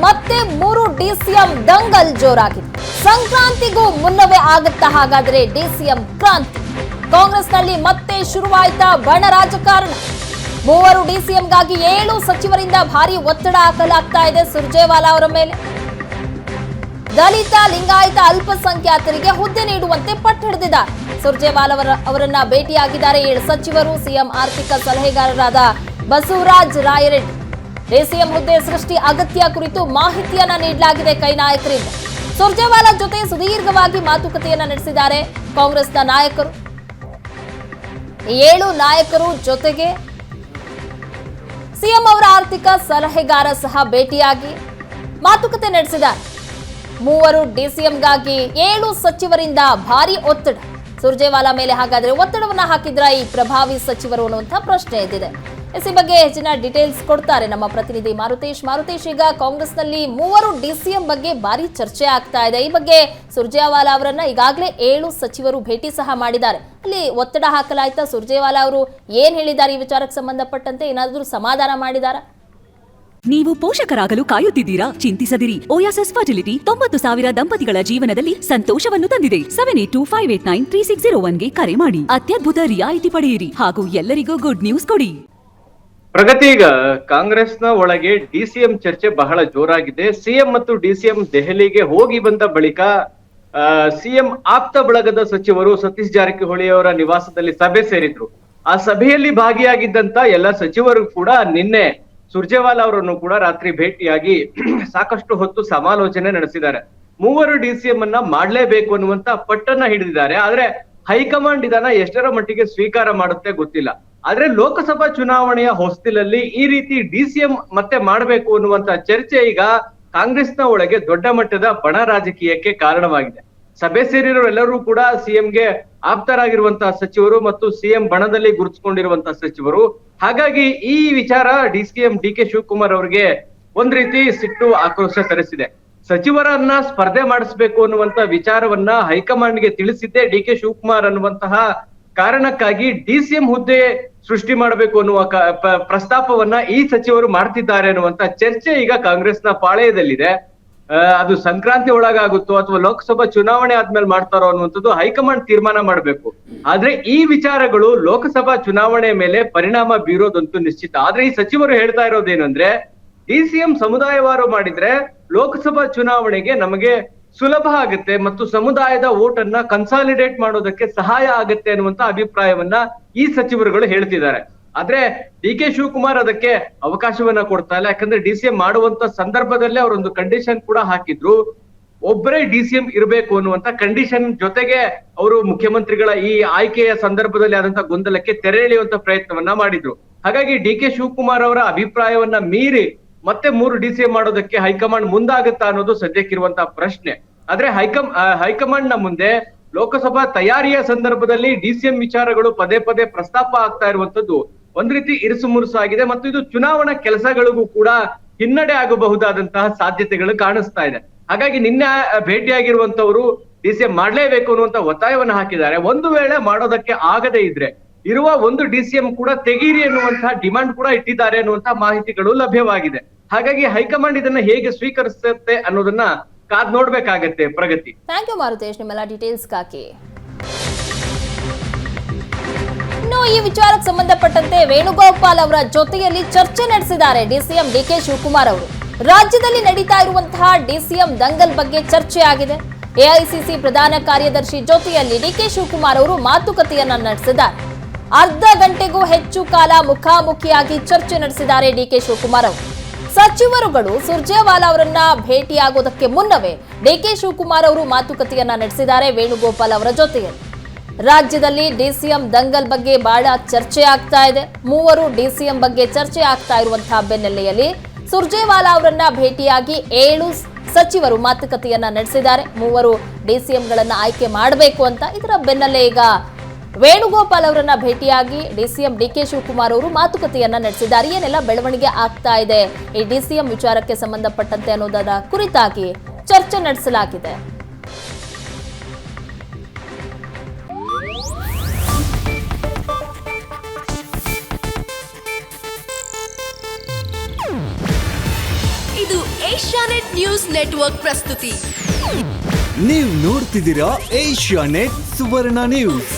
ಮತ್ತೆ 3 ಡಿಸಿಎಂ ದಂಗಲ್ ಜೋರಾಗಿದೆ. ಸಂಕ್ರಾಂತಿಗೂ ಮುನ್ನವೇ ಆಗುತ್ತಾ ಹಾಗಾದ್ರೆ ಡಿಸಿಎಂ ಕ್ರಾಂತಿ? ಕಾಂಗ್ರೆಸ್ನಲ್ಲಿ ಮತ್ತೆ ಶುರುವಾಯ್ತಾ ಬಣ ರಾಜಕಾರಣ. 3 ಡಿಸಿಎಂಗಾಗಿ 7 ಸಚಿವರಿಂದ ಭಾರಿ ಒತ್ತಡ ಹಾಕಲಾಗ್ತಾ ಇದೆ ಸುರ್ಜೇವಾಲಾ ಅವರ ಮೇಲೆ. ದಲಿತ, ಲಿಂಗಾಯತ, ಅಲ್ಪಸಂಖ್ಯಾತರಿಗೆ ಹುದ್ದೆ ನೀಡುವಂತೆ ಪಟ್ಟು ಹಿಡಿದಿದ್ದಾರೆ. ಸುರ್ಜೇವಾಲಾ ಅವರನ್ನ ಭೇಟಿಯಾಗಿದ್ದಾರೆ 7 ಸಚಿವರು. ಸಿಎಂ ಆರ್ಥಿಕ ಸಲಹೆಗಾರರಾದ ಬಸವರಾಜ ರಾಯರೆಡ್ಡಿ. ಡಿಸಿಎಂ ಹುದ್ದೆ ಸೃಷ್ಟಿ ಅಗತ್ಯ ಕುರಿತು ಮಾಹಿತಿಯನ್ನ ನೀಡಲಾಗಿದೆ ಕೈ ನಾಯಕರಿಂದ. ಸುರ್ಜೇವಾಲಾ ಜೊತೆ ಸುದೀರ್ಘವಾಗಿ ಮಾತುಕತೆಯನ್ನ ನಡೆಸಿದ್ದಾರೆ ಕಾಂಗ್ರೆಸ್ನ ನಾಯಕರು. 7 ನಾಯಕರು ಜೊತೆಗೆ ಸಿಎಂ ಅವರ ಆರ್ಥಿಕ ಸಲಹೆಗಾರ ಸಹ ಭೇಟಿಯಾಗಿ ಮಾತುಕತೆ ನಡೆಸಿದ್ದಾರೆ. 3 ಡಿಸಿಎಂಗಾಗಿ 7 ಸಚಿವರಿಂದ ಭಾರಿ ಒತ್ತಡ. ಸುರ್ಜೇವಾಲಾ ಮೇಲೆ ಹಾಗಾದ್ರೆ ಒತ್ತಡವನ್ನ ಹಾಕಿದ್ರ ಈ ಪ್ರಭಾವಿ ಸಚಿವರು ಅನ್ನುವಂಥ ಪ್ರಶ್ನೆ ಎದ್ದಿದೆ. ಈ ಬಗ್ಗೆ ಹೆಚ್ಚಿನ ಡೀಟೇಲ್ಸ್ ಕೊಡ್ತಾರೆ ನಮ್ಮ ಪ್ರತಿನಿಧಿ ಮಾರುತೇಶ್. ಈಗ ಕಾಂಗ್ರೆಸ್ನಲ್ಲಿ 3 ಡಿಸಿಎಂ ಬಗ್ಗೆ ಭಾರಿ ಚರ್ಚೆ ಆಗ್ತಾ ಇದೆ. ಈ ಬಗ್ಗೆ ಸುರ್ಜೇವಾಲಾ ಅವರನ್ನ ಈಗಾಗಲೇ 7 ಸಚಿವರು ಭೇಟಿ ಸಹ ಮಾಡಿದ್ದಾರೆ. ಅಲ್ಲಿ ಒತ್ತಡ ಹಾಕಲಾಯ್ತಾ? ಸುರ್ಜೇವಾಲಾ ಅವರು ಏನ್ ಹೇಳಿದ್ದಾರೆ ಈ ವಿಚಾರಕ್ಕೆ ಸಂಬಂಧಪಟ್ಟಂತೆ? ಏನಾದರೂ ಸಮಾಧಾನ ಮಾಡಿದಾರಾ? ನೀವು ಪೋಷಕರಾಗಲು ಕಾಯುತ್ತಿದ್ದೀರಾ? ಚಿಂತಿಸದಿರಿ. ಓಯಾಸಿಸ್ ಫರ್ಟಿಲಿಟಿ 90,000 ದಂಪತಿಗಳ ಜೀವನದಲ್ಲಿ ಸಂತೋಷವನ್ನು ತಂದಿದೆ. 7825893601ಗೆ ಕರೆ ಮಾಡಿ ಅತ್ಯದ್ಭುತ ರಿಯಾಯಿತಿ ಪಡೆಯಿರಿ ಹಾಗೂ ಎಲ್ಲರಿಗೂ ಗುಡ್ ನ್ಯೂಸ್ ಕೊಡಿ. ಪ್ರಗತಿ, ಈಗ ಕಾಂಗ್ರೆಸ್ನ ಒಳಗೆ ಡಿಸಿಎಂ ಚರ್ಚೆ ಬಹಳ ಜೋರಾಗಿದೆ. ಸಿಎಂ ಮತ್ತು ಡಿಸಿಎಂ ದೆಹಲಿಗೆ ಹೋಗಿ ಬಂದ ಬಳಿಕ ಸಿಎಂ ಆಪ್ತ ಬಳಗದ ಸಚಿವರು ಸತೀಶ್ ಜಾರಕಿಹೊಳಿ ಅವರ ನಿವಾಸದಲ್ಲಿ ಸಭೆ ಸೇರಿದ್ರು. ಆ ಸಭೆಯಲ್ಲಿ ಭಾಗಿಯಾಗಿದ್ದಂತ ಎಲ್ಲ ಸಚಿವರು ಕೂಡ ನಿನ್ನೆ ಸುರ್ಜೇವಾಲಾ ಅವರನ್ನು ಕೂಡ ರಾತ್ರಿ ಭೇಟಿಯಾಗಿ ಸಾಕಷ್ಟು ಹೊತ್ತು ಸಮಾಲೋಚನೆ ನಡೆಸಿದ್ದಾರೆ. 3 ಡಿಸಿಎಂ ಅನ್ನ ಮಾಡ್ಲೇಬೇಕು ಅನ್ನುವಂತ ಪಟ್ಟನ್ನ ಹಿಡಿದಿದ್ದಾರೆ. ಆದ್ರೆ ಹೈಕಮಾಂಡ್ ಇದನ್ನ ಎಷ್ಟರ ಮಟ್ಟಿಗೆ ಸ್ವೀಕಾರ ಮಾಡುತ್ತೆ ಗೊತ್ತಿಲ್ಲ. ಆದ್ರೆ ಲೋಕಸಭಾ ಚುನಾವಣೆಯ ಹೊಸ್ತಿಲಲ್ಲಿ ಈ ರೀತಿ ಡಿಸಿಎಂ ಮತ್ತೆ ಮಾಡಬೇಕು ಅನ್ನುವಂತ ಚರ್ಚೆ ಈಗ ಕಾಂಗ್ರೆಸ್ನ ಒಳಗೆ ದೊಡ್ಡ ಮಟ್ಟದ ಬಣ ರಾಜಕೀಯಕ್ಕೆ ಕಾರಣವಾಗಿದೆ. ಸಭೆ ಸೇರಿರೋರೆಲ್ಲರೂ ಕೂಡ ಸಿಎಂಗೆ ಆಪ್ತರಾಗಿರುವಂತಹ ಸಚಿವರು ಮತ್ತು ಸಿಎಂ ಬಣದಲ್ಲಿ ಗುರುತಿಸಿಕೊಂಡಿರುವಂತಹ ಸಚಿವರು. ಹಾಗಾಗಿ ಈ ವಿಚಾರ ಡಿಸಿಎಂ ಡಿ.ಕೆ. ಶಿವಕುಮಾರ್ ಅವರಿಗೆ ಒಂದ್ ರೀತಿ ಸಿಟ್ಟು, ಆಕ್ರೋಶ ತರಿಸಿದೆ. ಸಚಿವರನ್ನ ಸ್ಪರ್ಧೆ ಮಾಡಿಸ್ಬೇಕು ಅನ್ನುವಂತ ವಿಚಾರವನ್ನ ಹೈಕಮಾಂಡ್ಗೆ ತಿಳಿಸಿದ್ದೆ ಡಿ.ಕೆ. ಶಿವಕುಮಾರ್ ಅನ್ನುವಂತಹ ಕಾರಣಕ್ಕಾಗಿ ಡಿಸಿಎಂ ಹುದ್ದೆ ಸೃಷ್ಟಿ ಮಾಡಬೇಕು ಅನ್ನುವ ಪ್ರಸ್ತಾಪವನ್ನ ಈ ಸಚಿವರು ಮಾಡ್ತಿದ್ದಾರೆ ಅನ್ನುವಂತ ಚರ್ಚೆ ಈಗ ಕಾಂಗ್ರೆಸ್ನ ಪಾಳೆಯದಲ್ಲಿದೆ. ಅದು ಸಂಕ್ರಾಂತಿ ಒಳಗಾಗುತ್ತೋ ಅಥವಾ ಲೋಕಸಭಾ ಚುನಾವಣೆ ಆದ್ಮೇಲೆ ಮಾಡ್ತಾರೋ ಅನ್ನುವಂಥದ್ದು ಹೈಕಮಾಂಡ್ ತೀರ್ಮಾನ ಮಾಡಬೇಕು. ಆದ್ರೆ ಈ ವಿಚಾರಗಳು ಲೋಕಸಭಾ ಚುನಾವಣೆ ಮೇಲೆ ಪರಿಣಾಮ ಬೀರೋದಂತೂ ನಿಶ್ಚಿತ. ಆದ್ರೆ ಈ ಸಚಿವರು ಹೇಳ್ತಾ ಇರೋದೇನಂದ್ರೆ, ಡಿಸಿಎಂ ಸಮುದಾಯವಾರು ಮಾಡಿದ್ರೆ ಲೋಕಸಭಾ ಚುನಾವಣೆಗೆ ನಮಗೆ ಸುಲಭ ಆಗುತ್ತೆ ಮತ್ತು ಸಮುದಾಯದ ವೋಟ್ ಅನ್ನ ಕನ್ಸಾಲಿಡೇಟ್ ಮಾಡೋದಕ್ಕೆ ಸಹಾಯ ಆಗುತ್ತೆ ಅನ್ನುವಂತ ಅಭಿಪ್ರಾಯವನ್ನ ಈ ಸಚಿವರುಗಳು ಹೇಳ್ತಿದ್ದಾರೆ. ಆದ್ರೆ ಡಿ.ಕೆ. ಶಿವಕುಮಾರ್ ಅದಕ್ಕೆ ಅವಕಾಶವನ್ನ ಕೊಡ್ತಾ ಇಲ್ಲ. ಯಾಕಂದ್ರೆ ಡಿಸಿಎಂ ಮಾಡುವಂತ ಸಂದರ್ಭದಲ್ಲೇ ಅವರೊಂದು ಕಂಡೀಷನ್ ಕೂಡ ಹಾಕಿದ್ರು. ಒಬ್ಬರೇ ಡಿಸಿಎಂ ಇರಬೇಕು ಅನ್ನುವಂತ ಕಂಡೀಷನ್ ಜೊತೆಗೆ ಅವರು ಮುಖ್ಯಮಂತ್ರಿಗಳ ಈ ಆಯ್ಕೆಯ ಸಂದರ್ಭದಲ್ಲಿ ಆದಂತ ಗೊಂದಲಕ್ಕೆ ತೆರೆ ಎಳೆಯುವಂತ ಪ್ರಯತ್ನವನ್ನ ಮಾಡಿದ್ರು. ಹಾಗಾಗಿ ಡಿ.ಕೆ. ಶಿವಕುಮಾರ್ ಅವರ ಅಭಿಪ್ರಾಯವನ್ನ ಮೀರಿ ಮತ್ತೆ 3 ಡಿಸಿಎಂ ಮಾಡೋದಕ್ಕೆ ಹೈಕಮಾಂಡ್ ಮುಂದಾಗುತ್ತಾ ಅನ್ನೋದು ಸದ್ಯಕ್ಕಿರುವಂತಹ ಪ್ರಶ್ನೆ. ಆದ್ರೆ ಹೈಕಮಾಂಡ್ ನ ಮುಂದೆ ಲೋಕಸಭಾ ತಯಾರಿಯ ಸಂದರ್ಭದಲ್ಲಿ ಡಿಸಿಎಂ ವಿಚಾರಗಳು ಪದೇ ಪದೇ ಪ್ರಸ್ತಾಪ ಆಗ್ತಾ ಇರುವಂತದ್ದು ಒಂದ್ ರೀತಿ ಇರುಸು ಮುರುಸು ಆಗಿದೆ ಮತ್ತು ಇದು ಚುನಾವಣಾ ಕೆಲಸಗಳಿಗೂ ಕೂಡ ಹಿನ್ನಡೆ ಆಗಬಹುದಾದಂತಹ ಸಾಧ್ಯತೆಗಳು ಕಾಣಿಸ್ತಾ ಇದೆ. ಹಾಗಾಗಿ ನಿನ್ನೆ ಭೇಟಿಯಾಗಿರುವಂತವರು ಡಿಸಿಎಂ ಮಾಡ್ಲೇಬೇಕು ಅನ್ನುವಂತ ಒತ್ತಾಯವನ್ನ ಹಾಕಿದ್ದಾರೆ. ಒಂದು ವೇಳೆ ಮಾಡೋದಕ್ಕೆ ಆಗದೇ ಇದ್ರೆ ಇರುವ 1 ಡಿಸಿಎಂ ಕೂಡ ತೆಗೀರಿ ಎನ್ನುವಂತಹ ಡಿಮಾಂಡ್ ಕೂಡ ಇಟ್ಟಿದ್ದಾರೆ ಅನ್ನುವಂತಹ ಮಾಹಿತಿಗಳು ಲಭ್ಯವಾಗಿದೆ. ಹಾಗಾಗಿ ಹೈಕಮಾಂಡ್ ಇದನ್ನ ಹೇಗೆ ಸ್ವೀಕರಿಸುತ್ತೆ ಅನ್ನೋದನ್ನ ಕಾದ್ ನೋಡ್ಬೇಕಾಗತ್ತೆ. ಪ್ರಗತಿ, ಥ್ಯಾಂಕ್ ಯು ಮಾರುತೇಶ್ ನಿಮ್ಮೆಲ್ಲ ಡೀಟೇಲ್ಸ್ಗಾಗಿ. ಇನ್ನು ಈ ವಿಚಾರಕ್ಕೆ ಸಂಬಂಧಪಟ್ಟಂತೆ ವೇಣುಗೋಪಾಲ್ ಅವರ ಜೊತೆಯಲ್ಲಿ ಚರ್ಚೆ ನಡೆಸಿದ್ದಾರೆ ಡಿಸಿಎಂ ಡಿ.ಕೆ. ಶಿವಕುಮಾರ್ ಅವರು. ರಾಜ್ಯದಲ್ಲಿ ನಡೀತಾ ಇರುವಂತಹ ಡಿಸಿಎಂ ದಂಗಲ್ ಬಗ್ಗೆ ಚರ್ಚೆ ಆಗಿದೆ. ಎಐಸಿಸಿ ಪ್ರಧಾನ ಕಾರ್ಯದರ್ಶಿ ಜೊತೆಯಲ್ಲಿ ಡಿ.ಕೆ. ಶಿವಕುಮಾರ್ ಅವರು ಮಾತುಕತೆಯನ್ನ ನಡೆಸಿದ್ದಾರೆ. ಅರ್ಧ ಗಂಟೆಗೂ ಹೆಚ್ಚು ಕಾಲ ಮುಖಾಮುಖಿಯಾಗಿ ಚರ್ಚೆ ನಡೆಸಿದ್ದಾರೆ ಡಿ.ಕೆ. ಶಿವಕುಮಾರ್ ಅವರು. ಸಚಿವರುಗಳು ಸುರ್ಜೇವಾಲಾ ಅವರನ್ನ ಭೇಟಿಯಾಗೋದಕ್ಕೆ ಮುನ್ನವೇ ಡಿ.ಕೆ. ಶಿವಕುಮಾರ್ ಅವರು ಮಾತುಕತೆಯನ್ನ ನಡೆಸಿದ್ದಾರೆ ವೇಣುಗೋಪಾಲ್ ಅವರ ಜೊತೆಯಲ್ಲಿ. ರಾಜ್ಯದಲ್ಲಿ ಡಿಸಿಎಂ ದಂಗಲ್ ಬಗ್ಗೆ ಬಹಳ ಚರ್ಚೆ ಆಗ್ತಾ ಇದೆ. 3 ಡಿಸಿಎಂ ಬಗ್ಗೆ ಚರ್ಚೆ ಆಗ್ತಾ ಇರುವಂತಹ ಬೆನ್ನಲ್ಲೆಯಲ್ಲಿ ಸುರ್ಜೇವಾಲಾ ಅವರನ್ನ ಭೇಟಿಯಾಗಿ 7 ಸಚಿವರು ಮಾತುಕತೆಯನ್ನ ನಡೆಸಿದ್ದಾರೆ. 3 ಡಿಸಿಎಂಗಳನ್ನ ಆಯ್ಕೆ ಮಾಡಬೇಕು ಅಂತ. ಇದರ ಬೆನ್ನಲ್ಲೇ ಈಗ ವೇಣುಗೋಪಾಲ್ ಅವರನ್ನ ಭೇಟಿಯಾಗಿ ಡಿಸಿಎಂ ಡಿ.ಕೆ. ಶಿವಕುಮಾರ್ ಅವರು ಮಾತುಕತೆಯನ್ನ ನಡೆಸಿದ್ದಾರೆ. ಏನೆಲ್ಲ ಬೆಳವಣಿಗೆ ಆಗ್ತಾ ಇದೆ ಈ ಡಿಸಿಎಂ ವಿಚಾರಕ್ಕೆ ಸಂಬಂಧಪಟ್ಟಂತೆ ಅನ್ನೋದರ ಕುರಿತಾಗಿ ಚರ್ಚೆ ನಡೆಸಲಾಗಿದೆ. ಇದು ಏಷ್ಯಾನೆಟ್ ನ್ಯೂಸ್ ನೆಟ್ವರ್ಕ್ ಪ್ರಸ್ತುತಿ. ನೀವು ನೋಡ್ತಿದ್ದೀರಾ ಏಷ್ಯಾನೆಟ್ ಸುವರ್ಣ ನ್ಯೂಸ್.